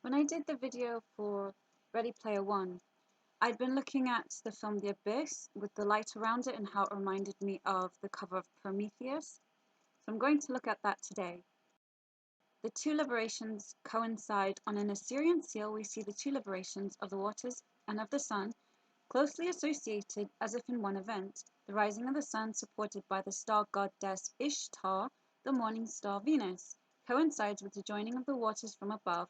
When I did the video for Ready Player One, I'd been looking at the film The Abyss with the light around it and how it reminded me of the cover of Prometheus. So I'm going to look at that today. The two liberations coincide. On an Assyrian seal, we see the two liberations of the waters and of the sun closely associated as if in one event. The rising of the sun, supported by the star goddess Ishtar, the morning star Venus, coincides with the joining of the waters from above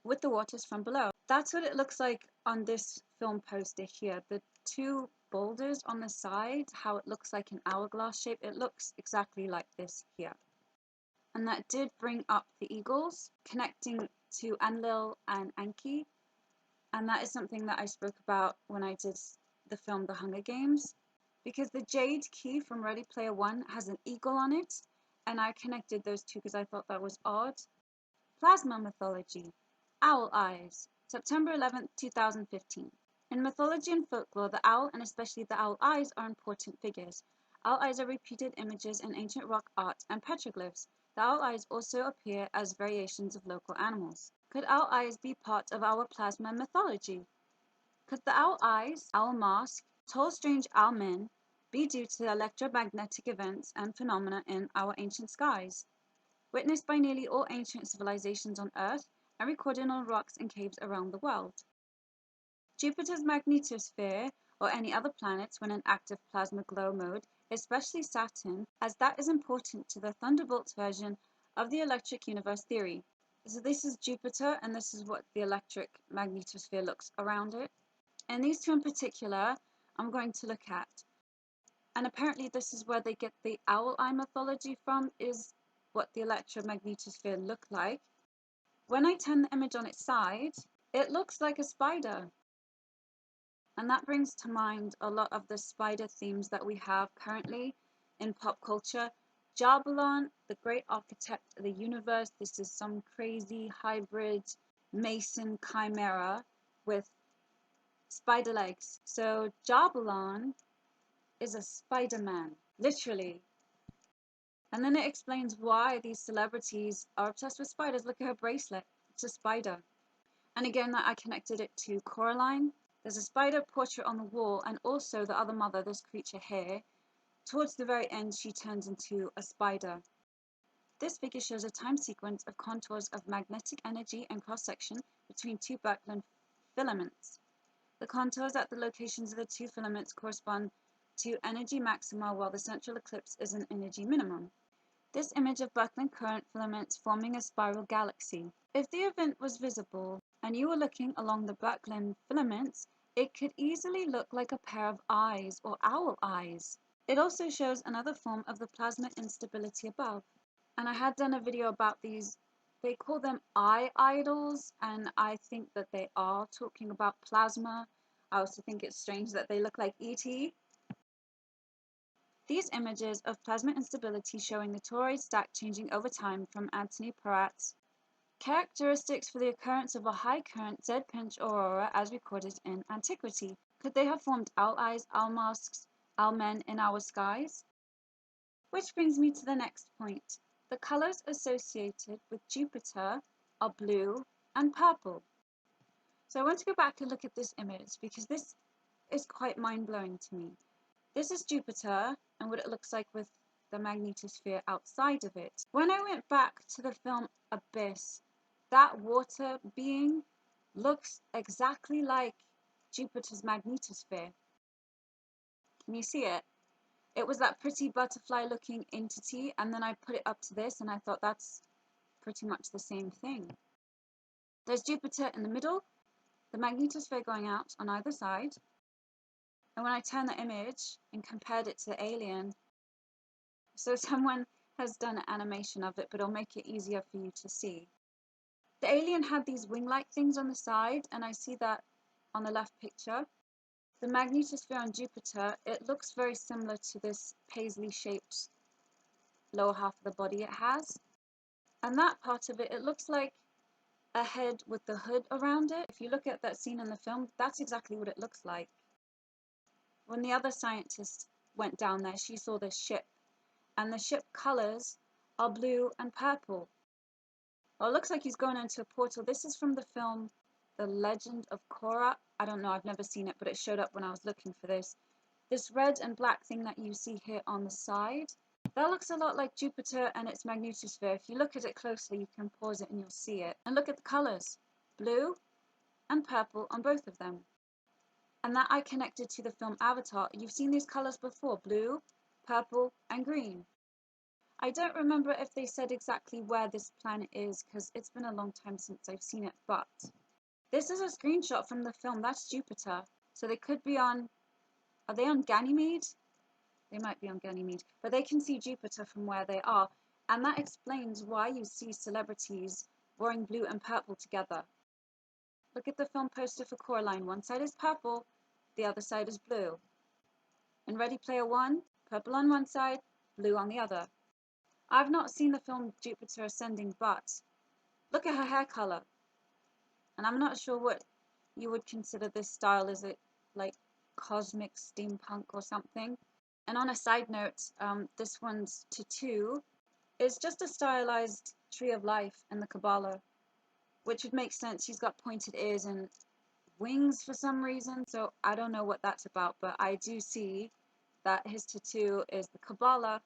with the waters from below. That's what it looks like on this film poster here. The two boulders on the side, how it looks like an hourglass shape, it looks exactly like this here. And that did bring up the eagles connecting to Enlil and Enki, and that is something that I spoke about when I did the film The Hunger Games, because the jade key from Ready Player One has an eagle on it, and I connected those two because I thought that was odd. Plasma mythology. Owl eyes. September 11th, 2015. In mythology and folklore, the owl, and especially the owl eyes, are important figures. Owl eyes are repeated images in ancient rock art and petroglyphs. The owl eyes also appear as variations of local animals. Could owl eyes be part of our plasma mythology? Could the owl eyes, owl mask, tall strange owl men be due to electromagnetic events and phenomena in our ancient skies, witnessed by nearly all ancient civilizations on Earth and recorded on rocks and caves around the world? Jupiter's magnetosphere, or any other planets when in active plasma glow mode, especially Saturn, as that is important to the Thunderbolt version of the electric universe theory. So this is Jupiter, and this is what the electric magnetosphere looks around it. And these two in particular, I'm going to look at. And apparently this is where they get the owl eye mythology from, is what the electromagnetosphere looked like. When I turn the image on its side, it looks like a spider. And that brings to mind a lot of the spider themes that we have currently in pop culture. Jabalon, the great architect of the universe, this is some crazy hybrid mason chimera with spider legs. So Jabalon is a Spider-Man, literally. And then it explains why these celebrities are obsessed with spiders. Look at her bracelet, it's a spider. And again, I connected it to Coraline. There's a spider portrait on the wall, and also the other mother, this creature here. Towards the very end, she turns into a spider. This figure shows a time sequence of contours of magnetic energy and cross-section between two Birkeland filaments. The contours at the locations of the two filaments correspond to energy maxima, while the central eclipse is an energy minimum. This image of Birkeland current filaments forming a spiral galaxy. If the event was visible and you were looking along the Birkeland filaments, it could easily look like a pair of eyes or owl eyes. It also shows another form of the plasma instability above. And I had done a video about these. They call them eye idols, and I think that they are talking about plasma. I also think it's strange that they look like ET. These images of plasma instability showing the toroid stack changing over time from Anthony Peratt's characteristics for the occurrence of a high current Z-pinch aurora as recorded in antiquity. Could they have formed owl eyes, owl masks, owl men in our skies? Which brings me to the next point. The colors associated with Jupiter are blue and purple. So I want to go back and look at this image because this is quite mind-blowing to me. This is Jupiter and what it looks like with the magnetosphere outside of it. When I went back to the film Abyss, that water being looks exactly like Jupiter's magnetosphere. Can you see it? It was that pretty butterfly looking entity, and then I put it up to this and I thought that's pretty much the same thing. There's Jupiter in the middle, the magnetosphere going out on either side, and when I turned the image and compared it to the alien, so someone has done an animation of it, but it'll make it easier for you to see. The alien had these wing-like things on the side, and I see that on the left picture. The magnetosphere on Jupiter, it looks very similar to this paisley-shaped lower half of the body it has. And that part of it, it looks like a head with the hood around it. If you look at that scene in the film, that's exactly what it looks like. When the other scientist went down there, she saw this ship, and the ship colors are blue and purple. Well, it looks like he's going into a portal. This is from the film The Legend of Korra. I don't know, I've never seen it, but it showed up when I was looking for this. This red and black thing that you see here on the side, that looks a lot like Jupiter and its magnetosphere. If you look at it closely, you can pause it and you'll see it. And look at the colors, blue and purple on both of them. And that I connected to the film Avatar. You've seen these colors before, blue, purple, and green. I don't remember if they said exactly where this planet is because it's been a long time since I've seen it, but this is a screenshot from the film. That's Jupiter. So they could be on, are they on Ganymede? They might be on Ganymede, but they can see Jupiter from where they are. And that explains why you see celebrities wearing blue and purple together. Look at the film poster for Coraline. One side is purple, the other side is blue. In Ready Player One, purple on one side, blue on the other. I've not seen the film Jupiter Ascending, but look at her hair color. And I'm not sure what you would consider this style. Is it like cosmic steampunk or something? And on a side note, this one's tattoo is just a stylized tree of life in the Kabbalah, which would make sense. She's got pointed ears and wings for some reason, so I don't know what that's about, but I do see that his tattoo is the Kabbalah.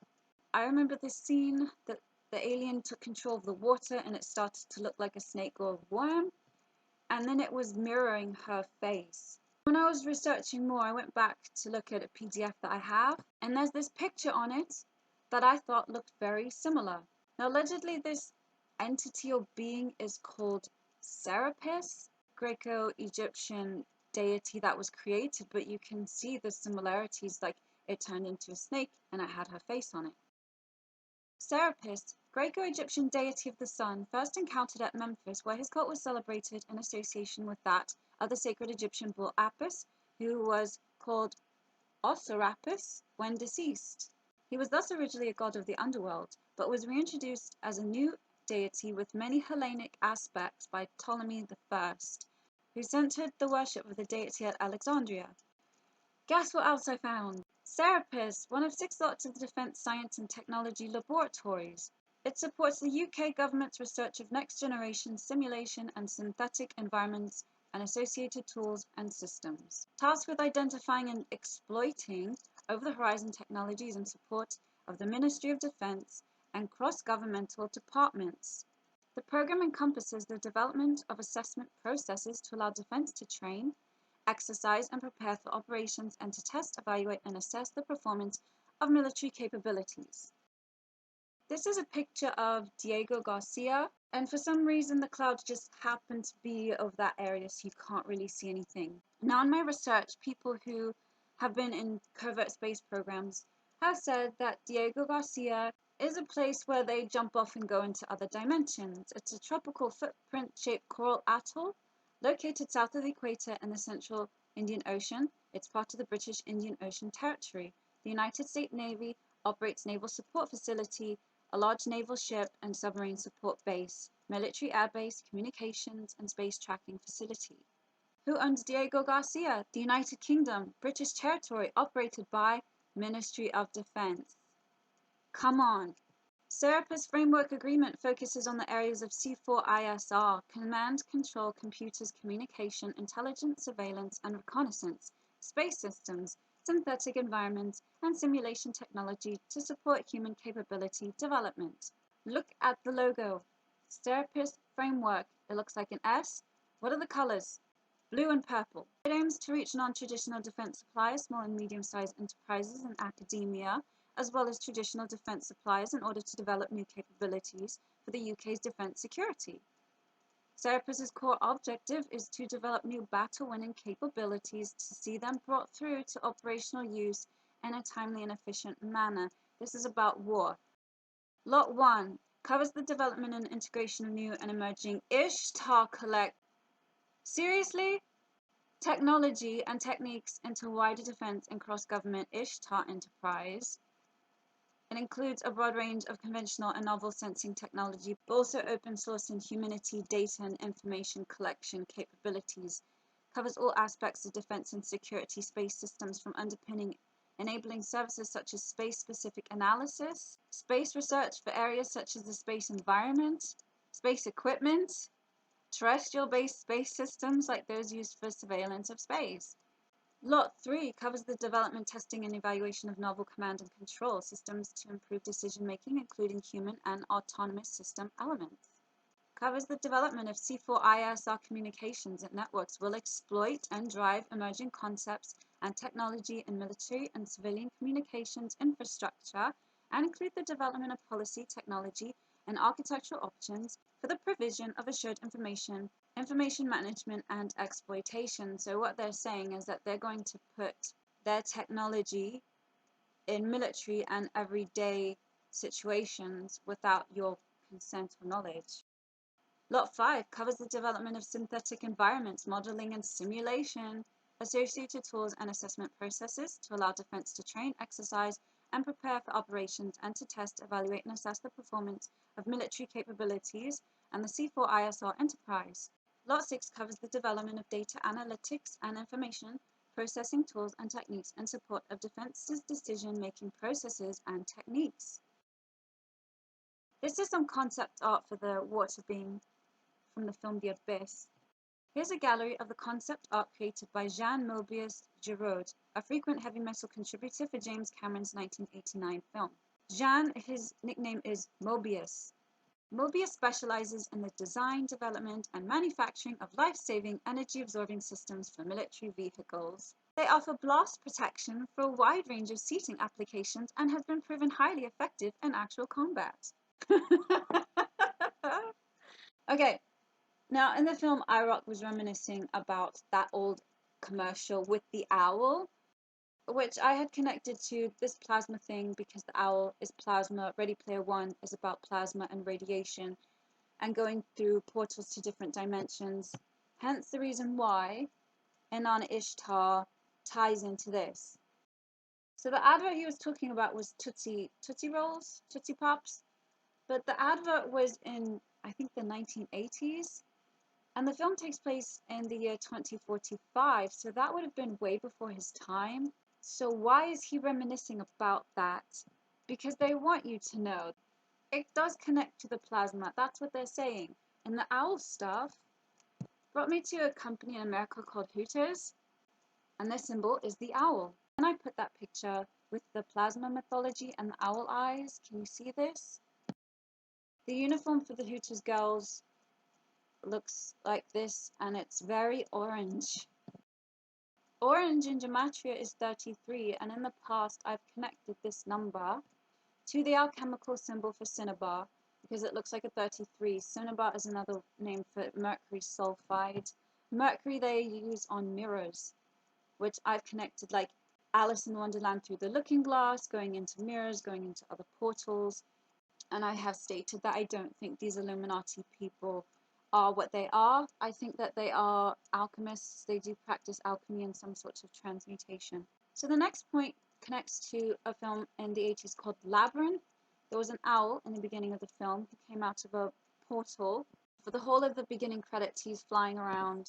I remember this scene that the alien took control of the water and it started to look like a snake or a worm, and then it was mirroring her face. When I was researching more, I went back to look at a PDF that I have, and there's this picture on it that I thought looked very similar. Now, allegedly, this entity or being is called Serapis, Greco-Egyptian deity that was created, but you can see the similarities, like it turned into a snake and it had her face on it. Serapis, Greco-Egyptian deity of the sun, first encountered at Memphis, where his cult was celebrated in association with that of the sacred Egyptian bull Apis, who was called Osorapis when deceased. He was thus originally a god of the underworld, but was reintroduced as a new deity with many Hellenic aspects by Ptolemy I, who centered the worship of the deity at Alexandria. Guess what else I found? Serapis, one of 6 lots of the Defence Science and Technology Laboratories. It supports the UK government's research of next-generation simulation and synthetic environments and associated tools and systems. Tasked with identifying and exploiting over-the-horizon technologies in support of the Ministry of Defence and cross-governmental departments. The program encompasses the development of assessment processes to allow defence to train, exercise and prepare for operations, and to test, evaluate and assess the performance of military capabilities. This is a picture of Diego Garcia, and for some reason the clouds just happen to be of that area, so you can't really see anything. Now, in my research, people who have been in covert space programs have said that Diego Garcia is a place where they jump off and go into other dimensions. It's a tropical footprint-shaped coral atoll located south of the equator in the central Indian Ocean. It's part of the British Indian Ocean Territory. The United States Navy operates naval support facility, a large naval ship and submarine support base, military airbase, communications and space tracking facility. Who owns Diego Garcia? The United Kingdom, British territory, operated by Ministry of Defence. Come on. Serapis Framework Agreement focuses on the areas of C4ISR, command, control, computers, communication, intelligence, surveillance, and reconnaissance, space systems, synthetic environments, and simulation technology to support human capability development. Look at the logo. Serapis Framework. It looks like an S. What are the colors? Blue and purple. It aims to reach non-traditional defense suppliers, small and medium-sized enterprises, and academia, as well as traditional defence suppliers in order to develop new capabilities for the UK's defence security. Serapis' core objective is to develop new battle-winning capabilities to see them brought through to operational use in a timely and efficient manner. This is about war. Lot 1 covers the development and integration of new and emerging Ishtar collect. Seriously? Technology and techniques into wider defence and cross-government Ishtar enterprise. It includes a broad range of conventional and novel sensing technology, but also open source and humanity data and information collection capabilities. Covers all aspects of defense and security space systems, from underpinning enabling services such as space-specific analysis, space research for areas such as the space environment, space equipment, terrestrial-based space systems like those used for surveillance of space. Lot 3 covers the development, testing, and evaluation of novel command and control systems to improve decision-making, including human and autonomous system elements. Covers the development of C4ISR communications and networks will exploit and drive emerging concepts and technology in military and civilian communications infrastructure and include the development of policy, technology, and architectural options for the provision of assured information, information management, and exploitation. So what they're saying is that they're going to put their technology in military and everyday situations without your consent or knowledge. Lot 5 covers the development of synthetic environments, modeling and simulation, associated tools and assessment processes to allow defense to train, exercise, and prepare for operations and to test, evaluate, and assess the performance of military capabilities and the C4ISR enterprise. Lot 6 covers the development of data analytics and information processing tools and techniques in support of defense's decision-making processes and techniques. This is some concept art for the water beam from the film The Abyss. Here's a gallery of the concept art created by Jean Mobius Giraud, a frequent heavy metal contributor for James Cameron's 1989 film. Jean, his nickname is Mobius. Mobius specializes in the design, development, and manufacturing of life-saving, energy-absorbing systems for military vehicles. They offer blast protection for a wide range of seating applications and have been proven highly effective in actual combat. Okay. Now, in the film, IROC was reminiscing about that old commercial with the owl, which I had connected to this plasma thing because the owl is plasma. Ready Player One is about plasma and radiation and going through portals to different dimensions. Hence the reason why Enon Ishtar ties into this. So the advert he was talking about was Tootsie Rolls, Tootsie Pops, but the advert was in, I think, the 1980s. And the film takes place in the year 2045, so that would have been way before his time. So why is he reminiscing about that? Because they want you to know. It does connect to the plasma, that's what they're saying. And the owl stuff brought me to a company in America called Hooters, and their symbol is the owl. And I put that picture with the plasma mythology and the owl eyes. Can you see this? The uniform for the Hooters girls looks like this, and it's very orange. Orange in gematria is 33, and in the past I've connected this number to the alchemical symbol for cinnabar because it looks like a 33. Cinnabar is another name for mercury sulfide. Mercury they use on mirrors, which I've connected like Alice in Wonderland through the looking glass, going into mirrors, going into other portals. And I have stated that I don't think these Illuminati people are what they are. I think that they are alchemists. They do practice alchemy and some sorts of transmutation. So the next point connects to a film in the 80s called Labyrinth. There was an owl in the beginning of the film who came out of a portal. For the whole of the beginning credits, he's flying around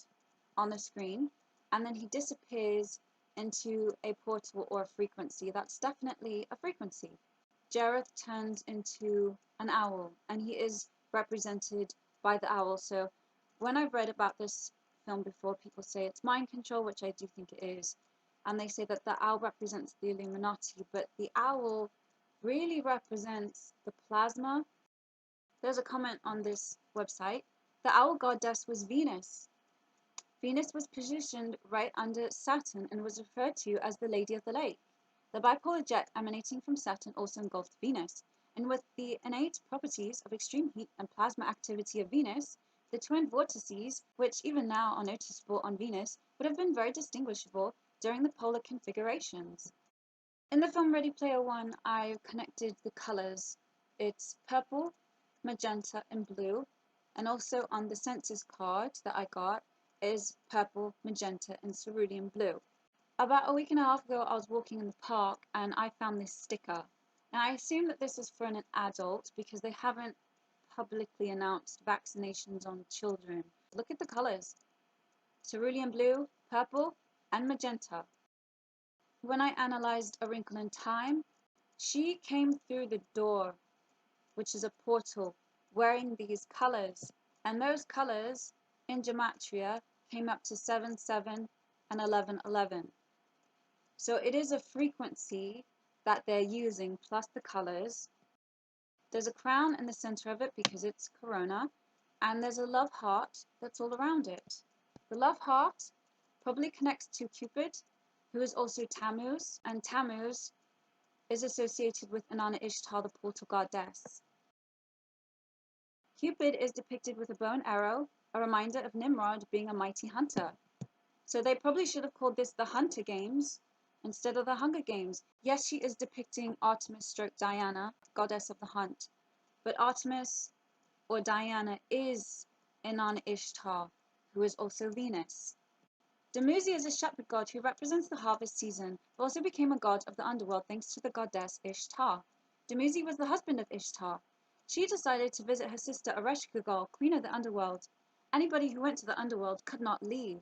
on the screen, and then he disappears into a portal or a frequency. That's definitely a frequency. Jareth turns into an owl, and he is represented by the owl. So when I've read about this film before, people say it's mind control, which I do think it is, and they say that the owl represents the Illuminati, but the owl really represents the plasma. There's a comment on this website. The owl goddess was Venus. Venus was positioned right under Saturn and was referred to as the Lady of the Lake. The bipolar jet emanating from Saturn also engulfed Venus, and with the innate properties of extreme heat and plasma activity of Venus, the twin vortices, which even now are noticeable on Venus, would have been very distinguishable during the polar configurations. In the film Ready Player One, I connected the colors. It's purple, magenta, and blue, and also on the census card that I got is purple, magenta, and cerulean blue. About a week and a half ago, I was walking in the park and I found this sticker. Now, I assume that this is for an adult because they haven't publicly announced vaccinations on children. Look at the colors. Cerulean blue, purple, and magenta. When I analyzed A Wrinkle in Time, she came through the door, which is a portal wearing these colors. And those colors in gematria came up to 7, 7, and 11, 11. So it is a frequency that they're using plus the colors. There's a crown in the center of it because it's corona, and there's a love heart that's all around it. The love heart probably connects to Cupid, who is also Tammuz, and Tammuz is associated with Inanna Ishtar, the portal goddess. Cupid is depicted with a bow and arrow, a reminder of Nimrod being a mighty hunter. So they probably should have called this the Hunter Games instead of the Hunger Games. Yes, she is depicting Artemis stroke Diana, goddess of the hunt, but Artemis or Diana is Inanna Ishtar, who is also Venus. Dumuzi is a shepherd god who represents the harvest season, but also became a god of the underworld thanks to the goddess Ishtar. Dumuzi was the husband of Ishtar. She decided to visit her sister Ereshkigal, queen of the underworld. Anybody who went to the underworld could not leave.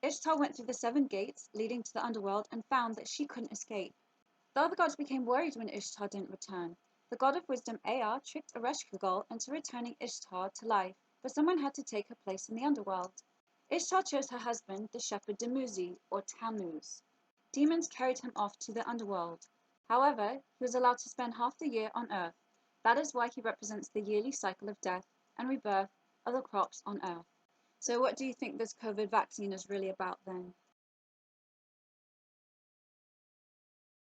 Ishtar went through the 7 gates leading to the underworld and found that she couldn't escape. The other gods became worried when Ishtar didn't return. The god of wisdom Ea tricked Ereshkigal into returning Ishtar to life, but someone had to take her place in the underworld. Ishtar chose her husband, the shepherd Dumuzi, or Tammuz. Demons carried him off to the underworld. However, he was allowed to spend half the year on Earth. That is why he represents the yearly cycle of death and rebirth of the crops on Earth. So what do you think this COVID vaccine is really about then?